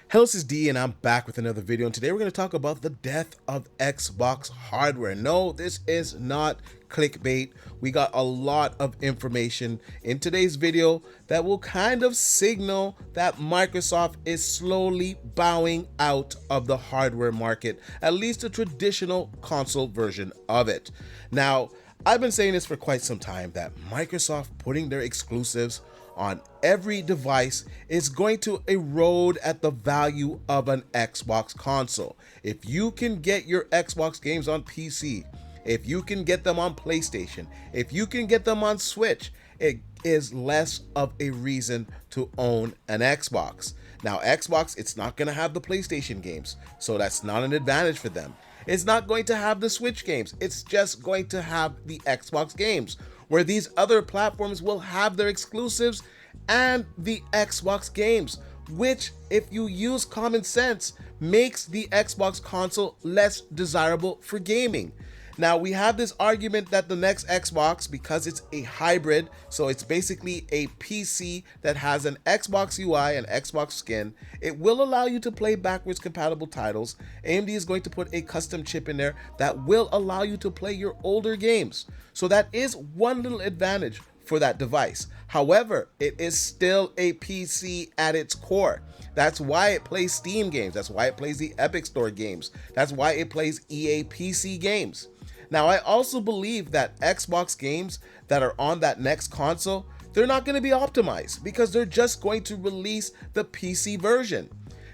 Hello, this is D and I'm back with another video, and today we're going to talk about the death of Xbox hardware. No, this is not clickbait. We got a lot of information in today's video that will kind of signal that Microsoft is slowly bowing out of the hardware market, at least the traditional console version of it. Now, I've been saying this for quite some time that Microsoft putting their exclusives on every device is going to erode at the value of an Xbox console. If you can get your Xbox games on PC, if you can get them on PlayStation, if you can get them on Switch, it is less of a reason to own an Xbox. Now, Xbox, it's not going to have the PlayStation games, so that's not an advantage for them. It's not going to have the Switch games, it's just going to have the Xbox games, where these other platforms will have their exclusives and the Xbox games, which, if you use common sense, makes the Xbox console less desirable for gaming. Now, we have this argument that the next Xbox, because it's a hybrid, so it's basically a PC that has an Xbox UI and Xbox skin, it will allow you to play backwards compatible titles. AMD is going to put a custom chip in there that will allow you to play your older games. So that is one little advantage for that device. However, it is still a PC at its core. That's why it plays Steam games. That's why it plays the Epic Store games. That's why it plays EA PC games. Now, I also believe that Xbox games that are on that next console, they're not going to be optimized because they're just going to release the PC version.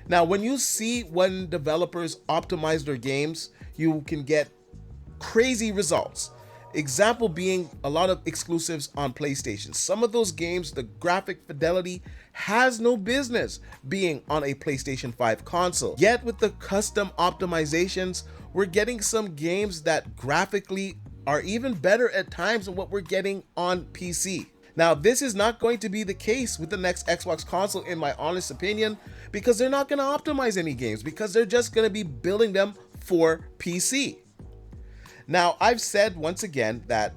Now, when you see when developers optimize their games, you can get crazy results. Example being a lot of exclusives on PlayStation. Some of those games, the graphic fidelity has no business being on a PlayStation 5 console. Yet with the custom optimizations, we're getting some games that graphically are even better at times than what we're getting on PC. Now, this is not going to be the case with the next Xbox console, in my honest opinion, because they're not going to optimize any games, because they're just going to be building them for PC. Now, I've said once again that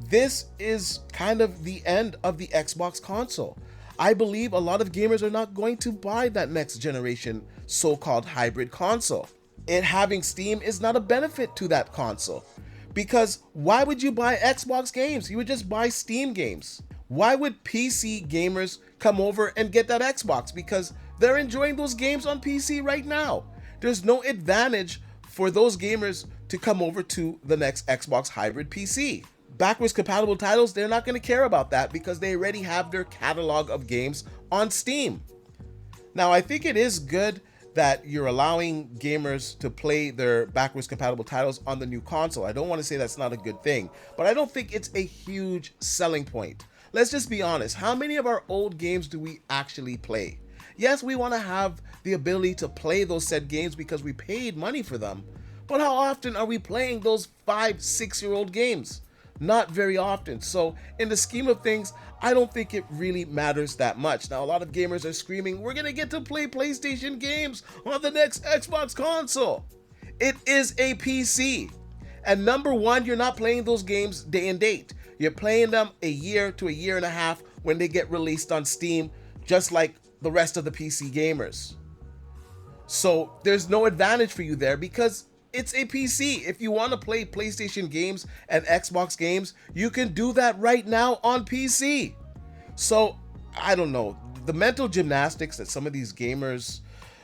this is kind of the end of the Xbox console. I believe a lot of gamers are not going to buy that next generation so-called hybrid console. It having Steam is not a benefit to that console, because why would you buy Xbox games? You would just buy Steam games. Why would PC gamers come over and get that Xbox? Because they're enjoying those games on PC right now. There's no advantage for those gamers to come over to the next Xbox hybrid PC. Backwards compatible titles, they're not going to care about that because they already have their catalog of games on Steam. Now, I think it is good that you're allowing gamers to play their backwards compatible titles on the new console. I don't want to say that's not a good thing, but I don't think it's a huge selling point. Let's just be honest. How many of our old games do we actually play? Yes, we want to have the ability to play those said games because we paid money for them, but how often are we playing those 5-6-year-old games? Not very often. So in the scheme of things, I don't think it really matters that much. Now, a lot of gamers are screaming, we're gonna get to play PlayStation games on the next Xbox console. It is a PC. And number one, you're not playing those games day and date. You're playing them a year to a year and a half when they get released on Steam, just like the rest of the PC gamers. So there's no advantage for you there because it's a PC. If you want to play PlayStation games and Xbox games, you can do that right now on PC. So, I don't know. The mental gymnastics that some of these gamers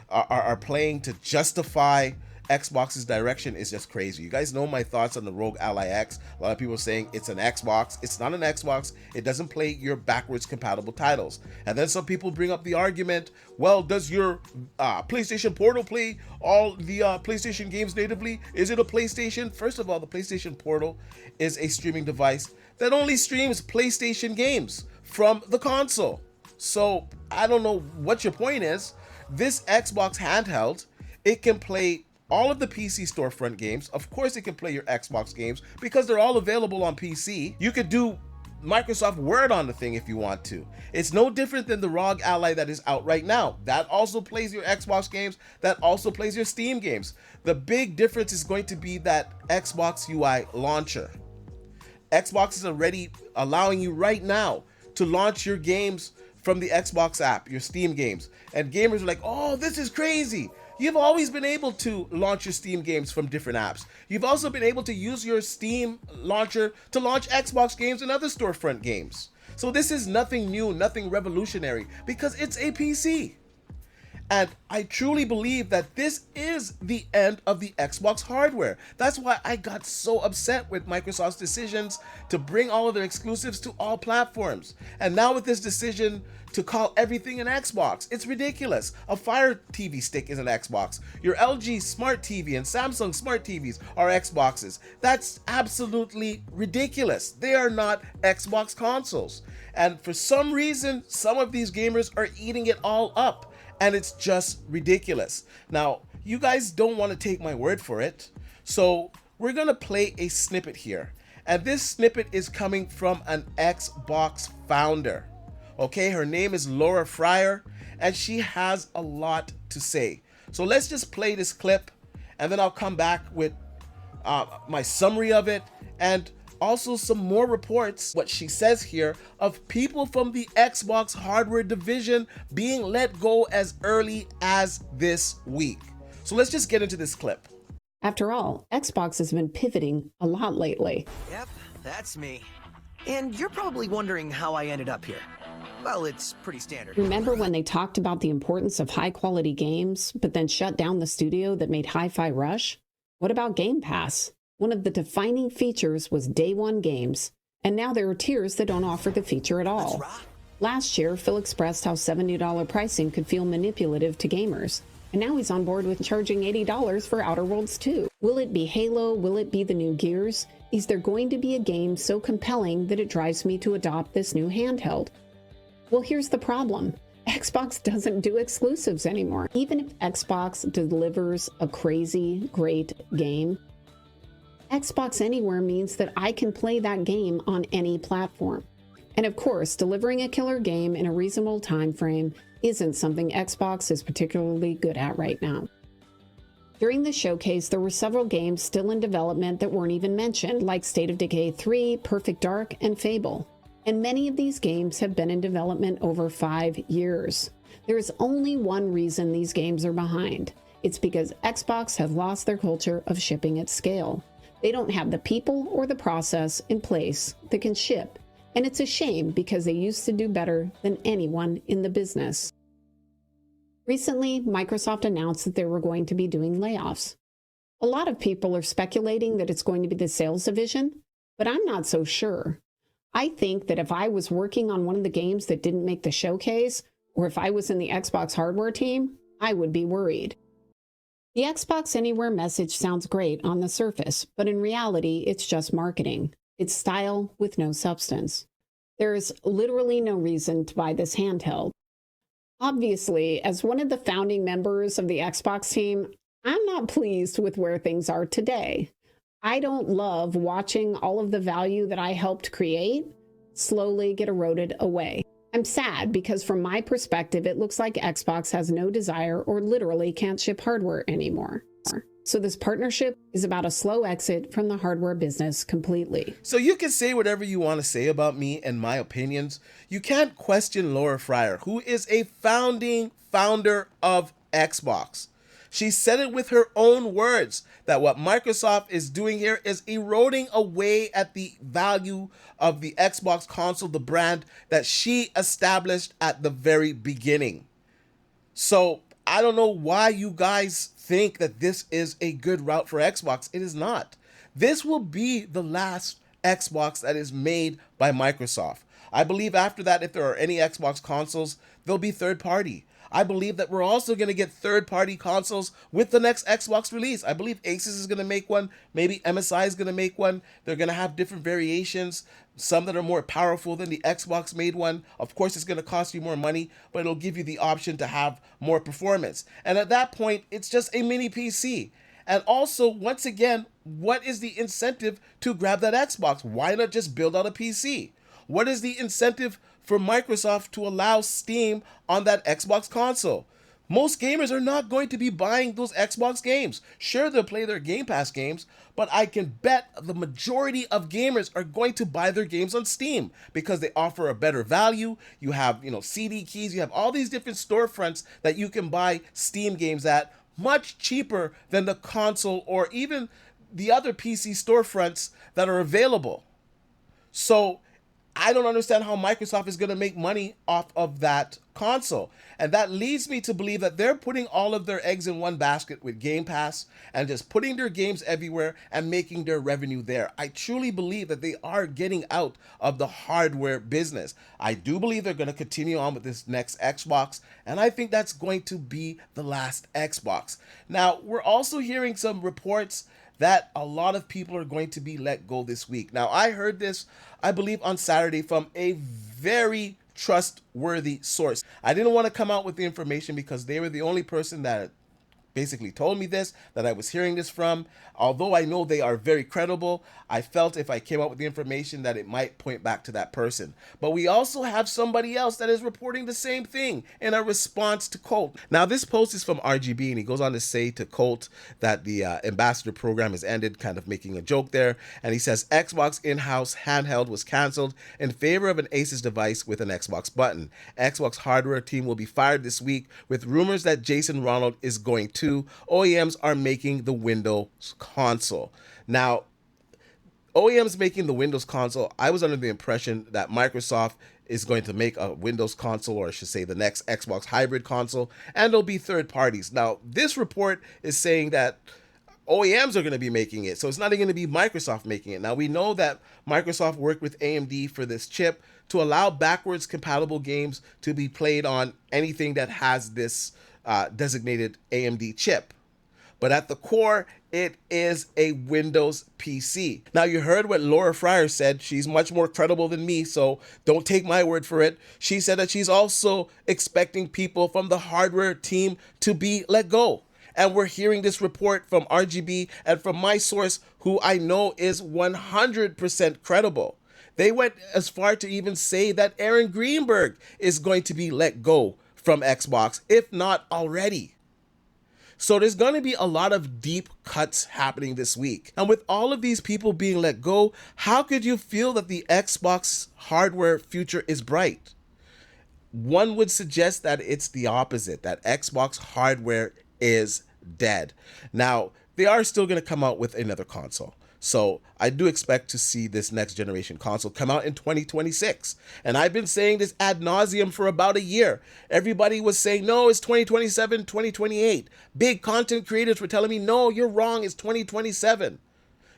are playing to justify Xbox's direction is just crazy. You guys know my thoughts on the Rogue Ally X. A lot of people are saying it's an Xbox. It's not an Xbox. It doesn't play your backwards compatible titles. And then some people bring up the argument, well, does your PlayStation Portal play all the PlayStation games natively? Is it a PlayStation? First of all, the PlayStation Portal is a streaming device that only streams PlayStation games from the console. So I don't know what your point is. This Xbox handheld, it can play all of the PC storefront games. Of course, it can play your Xbox games because they're all available on PC. You could do Microsoft Word on the thing if you want to. It's no different than the ROG Ally that is out right now. That also plays your Xbox games. That also plays your Steam games. The big difference is going to be that Xbox UI launcher. Xbox is already allowing you right now to launch your games from the Xbox app, your Steam games. And gamers are like, oh, this is crazy. You've always been able to launch your Steam games from different apps. You've also been able to use your Steam launcher to launch Xbox games and other storefront games. So this is nothing new, nothing revolutionary, because it's a PC. And I truly believe that this is the end of the Xbox hardware. That's why I got so upset with Microsoft's decisions to bring all of their exclusives to all platforms. And now with this decision to call everything an Xbox, it's ridiculous. A Fire TV stick is an Xbox. Your LG Smart TV and Samsung Smart TVs are Xboxes. That's absolutely ridiculous. They are not Xbox consoles. And for some reason, some of these gamers are eating it all up. And it's just ridiculous. Now, you guys don't want to take my word for it, so we're gonna play a snippet here. And this snippet is coming from an Xbox founder. Okay, her name is Laura Fryer, and she has a lot to say. So let's just play this clip, and then I'll come back with my summary of it, and also some more reports, what she says here, of people from the Xbox hardware division being let go as early as this week. So let's just get into this clip. After all, Xbox has been pivoting a lot lately. Yep, that's me. And you're probably wondering how I ended up here. Well, it's pretty standard. Remember when they talked about the importance of high-quality games, but then shut down the studio that made Hi-Fi Rush? What about Game Pass? One of the defining features was day one games, and now there are tiers that don't offer the feature at all. Last year, Phil expressed how $70 pricing could feel manipulative to gamers, and now he's on board with charging $80 for Outer Worlds 2. Will it be Halo? Will it be the new Gears? Is there going to be a game so compelling that it drives me to adopt this new handheld? Well, here's the problem. Xbox doesn't do exclusives anymore. Even if Xbox delivers a crazy, great game, Xbox Anywhere means that I can play that game on any platform. And of course, delivering a killer game in a reasonable time frame isn't something Xbox is particularly good at right now. During the showcase, there were several games still in development that weren't even mentioned, like State of Decay 3, Perfect Dark, and Fable. And many of these games have been in development over 5 years. There is only one reason these games are behind. It's because Xbox has lost their culture of shipping at scale. They don't have the people or the process in place that can ship. And it's a shame because they used to do better than anyone in the business. Recently, Microsoft announced that they were going to be doing layoffs. A lot of people are speculating that it's going to be the sales division, but I'm not so sure. I think that if I was working on one of the games that didn't make the showcase, or if I was in the Xbox hardware team, I would be worried. The Xbox Anywhere message sounds great on the surface, but in reality, it's just marketing. It's style with no substance. There is literally no reason to buy this handheld. Obviously, as one of the founding members of the Xbox team, I'm not pleased with where things are today. I don't love watching all of the value that I helped create slowly get eroded away. I'm sad because from my perspective, it looks like Xbox has no desire or literally can't ship hardware anymore. So this partnership is about a slow exit from the hardware business completely. So you can say whatever you want to say about me and my opinions. You can't question Laura Fryer, who is a founding founder of Xbox. She said it with her own words that what Microsoft is doing here is eroding away at the value of the Xbox console, the brand that she established at the very beginning. So I don't know why you guys think that this is a good route for Xbox. It is not. This will be the last Xbox that is made by Microsoft. I believe after that, if there are any Xbox consoles, they'll be third party. I believe that we're also going to get third-party consoles with the next Xbox release. I believe Asus is going to make one. Maybe MSI is going to make one. They're going to have different variations, some that are more powerful than the Xbox made one. Of course, it's going to cost you more money, but it'll give you the option to have more performance. And at that point, it's just a mini PC. And also, once again, what is the incentive to grab that Xbox? Why not just build out a PC? What is the incentive for Microsoft to allow Steam on that Xbox console? Most gamers are not going to be buying those Xbox games. Sure, they'll play their Game Pass games, but I can bet the majority of gamers are going to buy their games on Steam because they offer a better value. You have, CD keys, you have all these different storefronts that you can buy Steam games at much cheaper than the console or even the other PC storefronts that are available. So I don't understand how Microsoft is going to make money off of that console. And that leads me to believe that they're putting all of their eggs in one basket with Game Pass and just putting their games everywhere and making their revenue there. I truly believe that they are getting out of the hardware business. I do believe they're going to continue on with this next Xbox, and I think that's going to be the last Xbox. Now, we're also hearing some reports that a lot of people are going to be let go this week. Now, I heard this, I believe, on Saturday from a very trustworthy source. I didn't want to come out with the information because they were the only person that basically told me this, that I was hearing this from. Although I know they are very credible, I felt if I came out with the information that it might point back to that person. But we also have somebody else that is reporting the same thing in a response to Colt. Now, this post is from RGB, and he goes on to say to Colt that the ambassador program has ended, kind of making a joke there. And he says Xbox in-house handheld was canceled in favor of an Asus device with an Xbox button. Xbox hardware team will be fired this week with rumors that Jason Ronald is going to. OEMs are making the Windows console. Now, OEMs making the Windows console, I was under the impression that Microsoft is going to make a Windows console, or I should say the next Xbox hybrid console, and there'll be third parties. Now, this report is saying that OEMs are going to be making it, so it's not going to be Microsoft making it. Now, we know that Microsoft worked with AMD for this chip to allow backwards compatible games to be played on anything that has this designated AMD chip. But at the core, it is a Windows PC. Now, you heard what Laura Fryer said. She's much more credible than me, so don't take my word for it. She said that she's also expecting people from the hardware team to be let go. And we're hearing this report from RGB and from my source, who I know is 100% credible. They went as far to even say that Aaron Greenberg is going to be let go from Xbox, if not already. So there's going to be a lot of deep cuts happening this week. And with all of these people being let go, how could you feel that the Xbox hardware future is bright? One would suggest that it's the opposite, that Xbox hardware is dead. Now, they are still going to come out with another console. So I do expect to see this next generation console come out in 2026. And I've been saying this ad nauseum for about a year. Everybody was saying, no, it's 2027, 2028. Big content creators were telling me, no, you're wrong, it's 2027.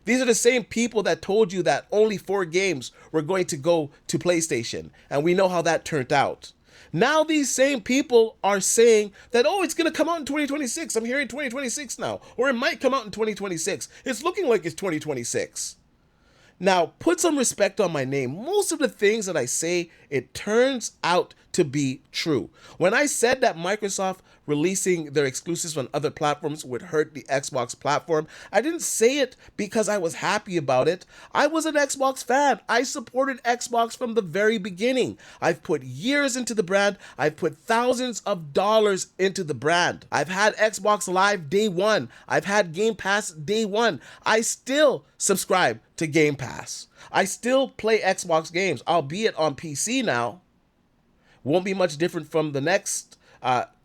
These are the same people that told you that only 4 games were going to go to PlayStation. And we know how that turned out. Now these same people are saying that, oh, it's going to come out in 2026. I'm hearing 2026 now. Or it might come out in 2026. It's looking like it's 2026. Now, put some respect on my name. Most of the things that I say, it turns out to be true. When I said that Microsoft releasing their exclusives on other platforms would hurt the Xbox platform, I didn't say it because I was happy about it. I was an Xbox fan. I supported Xbox from the very beginning. I've put years into the brand. I've put thousands of dollars into the brand. I've had Xbox Live day one. I've had Game Pass day one. I still subscribe to Game Pass. I still play Xbox games, albeit on PC now. Won't be much different from the next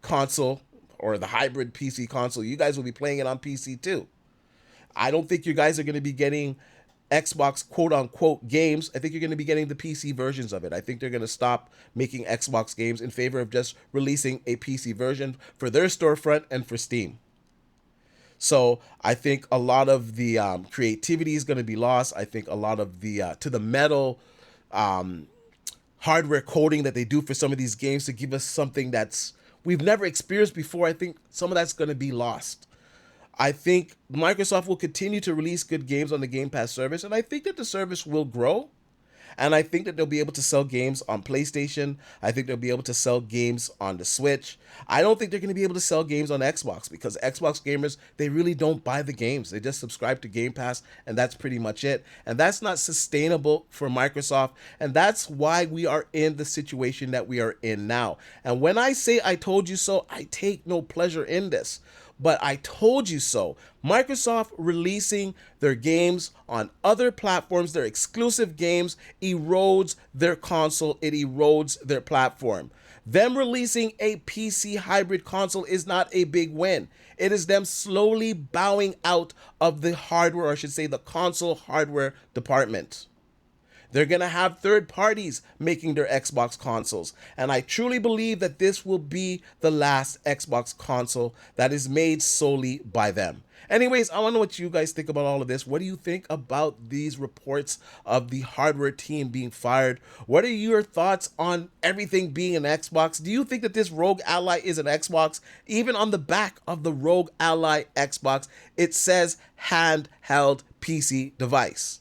console or the hybrid PC console. You guys will be playing it on PC too. I don't think you guys are going to be getting Xbox quote-unquote games. I think you're going to be getting the PC versions of it. I think they're going to stop making Xbox games in favor of just releasing a PC version for their storefront and for Steam. So I think a lot of the creativity is going to be lost. I think a lot of the to the metal hardware coding that they do for some of these games to give us something that's we've never experienced before, I think some of that's going to be lost. I think Microsoft will continue to release good games on the Game Pass service, and I think that the service will grow. And I think that they'll be able to sell games on PlayStation. I think they'll be able to sell games on the Switch. I don't think they're going to be able to sell games on Xbox, because Xbox gamers, they really don't buy the games. They just subscribe to Game Pass, and that's pretty much it. And that's not sustainable for Microsoft. And that's why we are in the situation that we are in now. And when I say I told you so, I take no pleasure in this. But I told you so. Microsoft releasing their games on other platforms, their exclusive games, erodes their console. It erodes their platform. Them releasing a PC hybrid console is not a big win. It is them slowly bowing out of the hardware, or I should say the console hardware department. They're going to have third parties making their Xbox consoles. And I truly believe that this will be the last Xbox console that is made solely by them. Anyways, I want to know what you guys think about all of this. What do you think about these reports of the hardware team being fired? What are your thoughts on everything being an Xbox? Do you think that this Rogue Ally is an Xbox? Even on the back of the Rogue Ally Xbox, it says handheld PC device.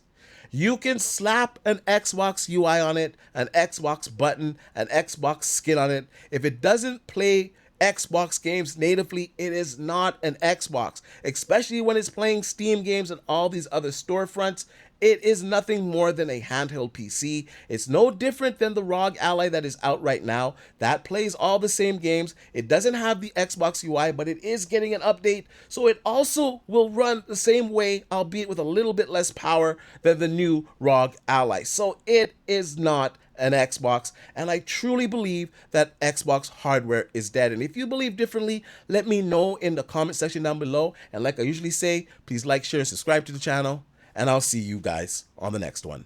You can slap an Xbox UI on it, an Xbox button, an Xbox skin on it. If it doesn't play Xbox games natively, it is not an Xbox, especially when it's playing Steam games and all these other storefronts. It is nothing more than a handheld PC. It's no different than the ROG Ally that is out right now. That plays all the same games. It doesn't have the Xbox UI, but it is getting an update, so it also will run the same way, albeit with a little bit less power than the new ROG Ally. So it is not an Xbox, and I truly believe that Xbox hardware is dead. And if you believe differently, let me know in the comment section down below. And like I usually say, please like, share, and subscribe to the channel, and I'll see you guys on the next one.